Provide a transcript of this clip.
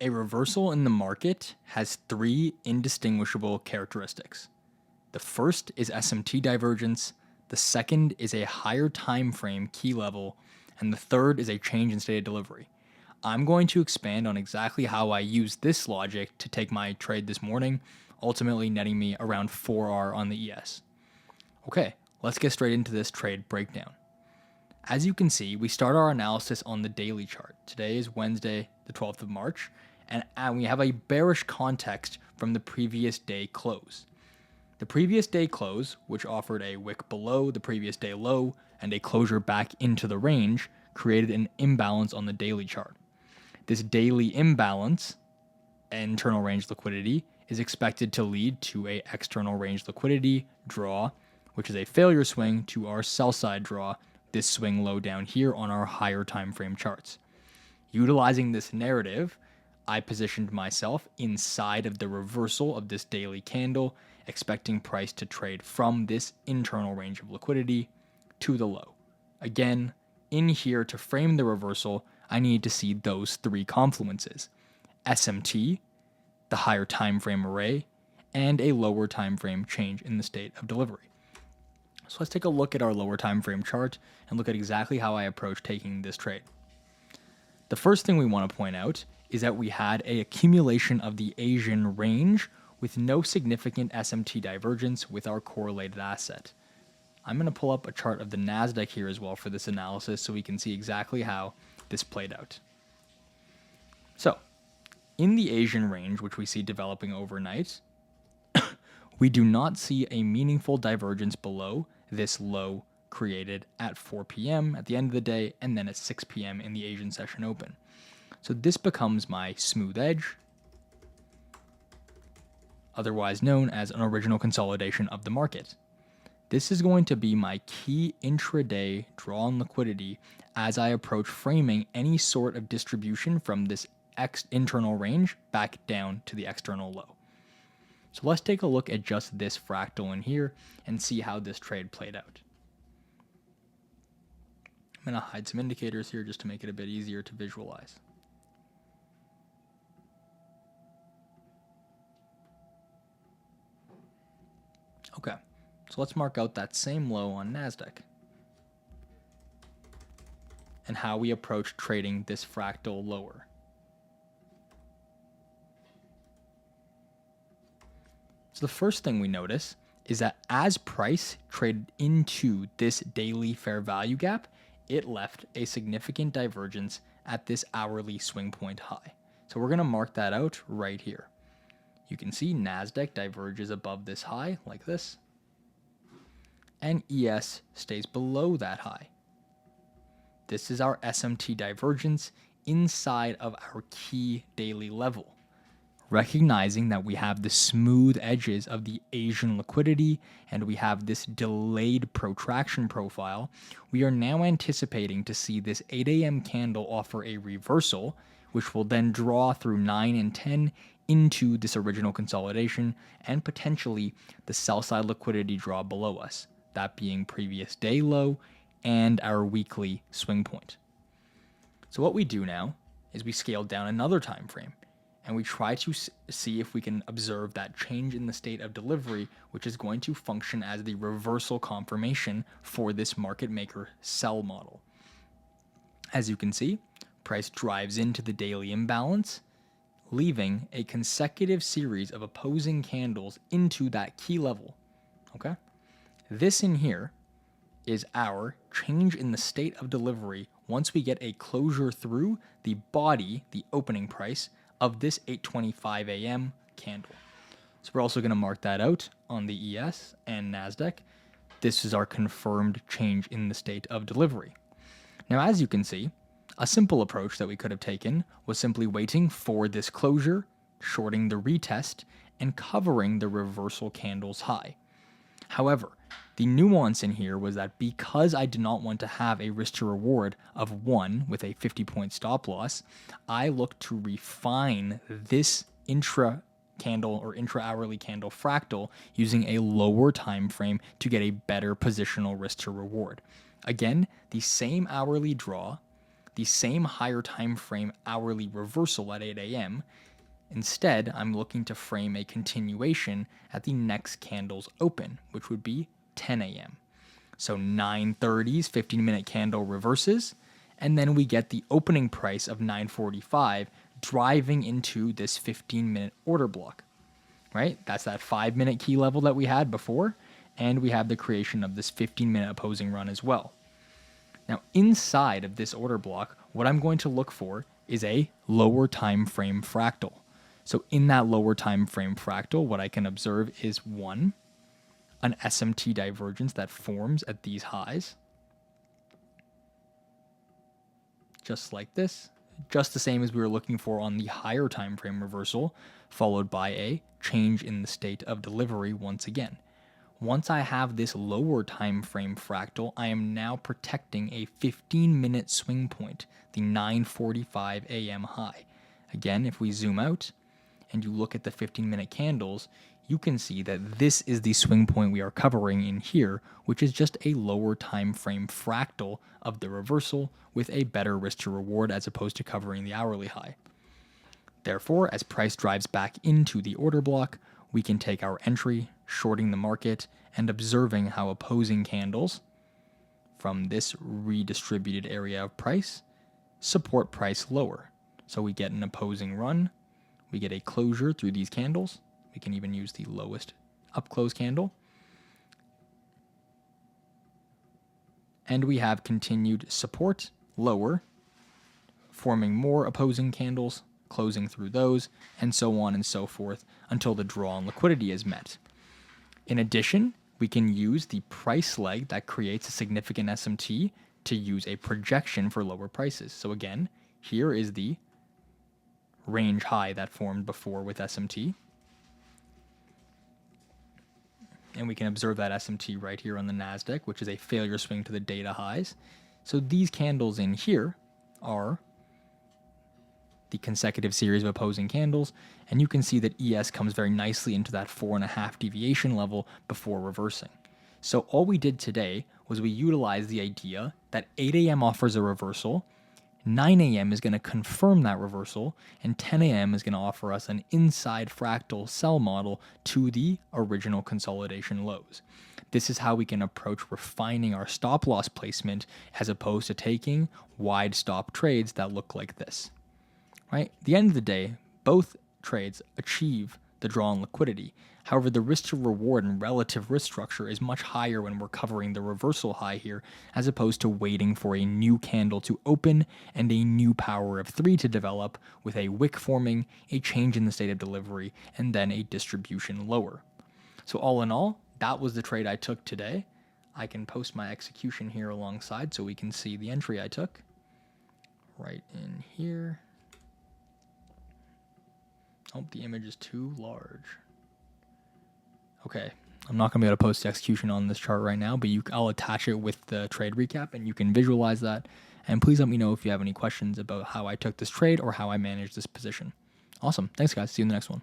A reversal in the market has three indistinguishable characteristics. The first is SMT divergence, the second is a higher time frame key level, and the third is a change in state of delivery. I'm going to expand on exactly how I used this logic to take my trade this morning, ultimately netting me around 4R on the ES. Okay, let's get straight into this trade breakdown. As you can see, we start our analysis on the daily chart. Today is Wednesday, the 12th of March, and we have a bearish context from the previous day close. The previous day close, which offered a wick below the previous day low and a closure back into the range, created an imbalance on the daily chart. This daily imbalance, internal range liquidity, is expected to lead to a external range liquidity draw, which is a failure swing to our sell side draw, this swing low down here on our higher time frame charts. Utilizing this narrative, I positioned myself inside of the reversal of this daily candle, expecting price to trade from this internal range of liquidity to the low. Again, in here to frame the reversal, I need to see those three confluences: SMT, the higher time frame array, and a lower time frame change in the state of delivery. So let's take a look at our lower time frame chart and look at exactly how I approach taking this trade. The first thing we want to point out is that we had an accumulation of the Asian range with no significant SMT divergence with our correlated asset. I'm going to pull up a chart of the NASDAQ here as well for this analysis so we can see exactly how this played out. So, in the Asian range, which we see developing overnight, we do not see a meaningful divergence below this low created at 4 p.m. at the end of the day and then at 6 p.m. in the Asian session open. So this becomes my smooth edge, otherwise known as an original consolidation of the market. This is going to be my key intraday draw on liquidity as I approach framing any sort of distribution from this internal range back down to the external low. So let's take a look at just this fractal in here and see how this trade played out. I'm going to hide some indicators here just to make it a bit easier to visualize. Okay, so let's mark out that same low on NASDAQ and how we approach trading this fractal lower. So the first thing we notice is that as price traded into this daily fair value gap, it left a significant divergence at this hourly swing point high. So we're going to mark that out right here. You can see NASDAQ diverges above this high like this, and ES stays below that high. This is our SMT divergence inside of our key daily level. Recognizing that we have the smooth edges of the Asian liquidity and we have this delayed protraction profile, we are now anticipating to see this 8 a.m. candle offer a reversal, which will then draw through 9 and 10 into this original consolidation and potentially the sell side liquidity draw below us, that being previous day low and our weekly swing point. So what we do now is we scale down another time frame, and we try to see if we can observe that change in the state of delivery, which is going to function as the reversal confirmation for this market maker sell model. As you can see, price drives into the daily imbalance, leaving a consecutive series of opposing candles into that key level. Okay? This in here is our change in the state of delivery once we get a closure through the body, the opening price, of this 8:25 a.m. candle. So we're also going to mark that out on the ES and NASDAQ. This is our confirmed change in the state of delivery. Now, as you can see, a simple approach that we could have taken was simply waiting for this closure, shorting the retest, and covering the reversal candle's high. However, the nuance in here was that because I did not want to have a risk to reward of 1 with a 50-point stop loss, I looked to refine this intra candle or intra-hourly candle fractal using a lower time frame to get a better positional risk to reward. Again, the same hourly draw, the same higher time frame hourly reversal at 8 a.m. Instead, I'm looking to frame a continuation at the next candle's open, which would be 10 a.m. So 9:30's 15-minute candle reverses, and then we get the opening price of 9:45 driving into this 15-minute order block, right? That's that 5-minute key level that we had before, and we have the creation of this 15-minute opposing run as well. Now, inside of this order block, what I'm going to look for is a lower time frame fractal. So in that lower time frame fractal, what I can observe is one, an SMT divergence that forms at these highs, just like this, just the same as we were looking for on the higher time frame reversal, followed by a change in the state of delivery once again. Once I have this lower time frame fractal, I am now protecting a 15-minute swing point, the 9:45 a.m. high. Again, if we zoom out and you look at the 15-minute candles, you can see that this is the swing point we are covering in here, which is just a lower time frame fractal of the reversal with a better risk to reward as opposed to covering the hourly high. Therefore, as price drives back into the order block, we can take our entry, shorting the market, and observing how opposing candles from this redistributed area of price support price lower. So we get an opposing run, we get a closure through these candles. We can even use the lowest up close candle. And we have continued support lower, forming more opposing candles, closing through those, and so on and so forth until the draw on liquidity is met. In addition, we can use the price leg that creates a significant SMT to use a projection for lower prices. So again, here is the range high that formed before with SMT. And we can observe that SMT right here on the NASDAQ, which is a failure swing to the data highs. So these candles in here are the consecutive series of opposing candles, and you can see that ES comes very nicely into that 4.5 deviation level before reversing. So all we did today was we utilized the idea that 8 a.m. offers a reversal, 9 a.m. is going to confirm that reversal, and 10 a.m. is going to offer us an inside fractal sell model to the original consolidation lows. This is how we can approach refining our stop loss placement as opposed to taking wide stop trades that look like this. Right? At the end of the day, both trades achieve the draw on liquidity. However, the risk to reward and relative risk structure is much higher when we're covering the reversal high here, as opposed to waiting for a new candle to open and a new power of 3 to develop with a wick forming, a change in the state of delivery, and then a distribution lower. So all in all, that was the trade I took today. I can post my execution here alongside so we can see the entry I took right in here. Oh, the image is too large. Okay, I'm not going to be able to post the execution on this chart right now, but I'll attach it with the trade recap and you can visualize that. And please let me know if you have any questions about how I took this trade or how I managed this position. Awesome. Thanks, guys. See you in the next one.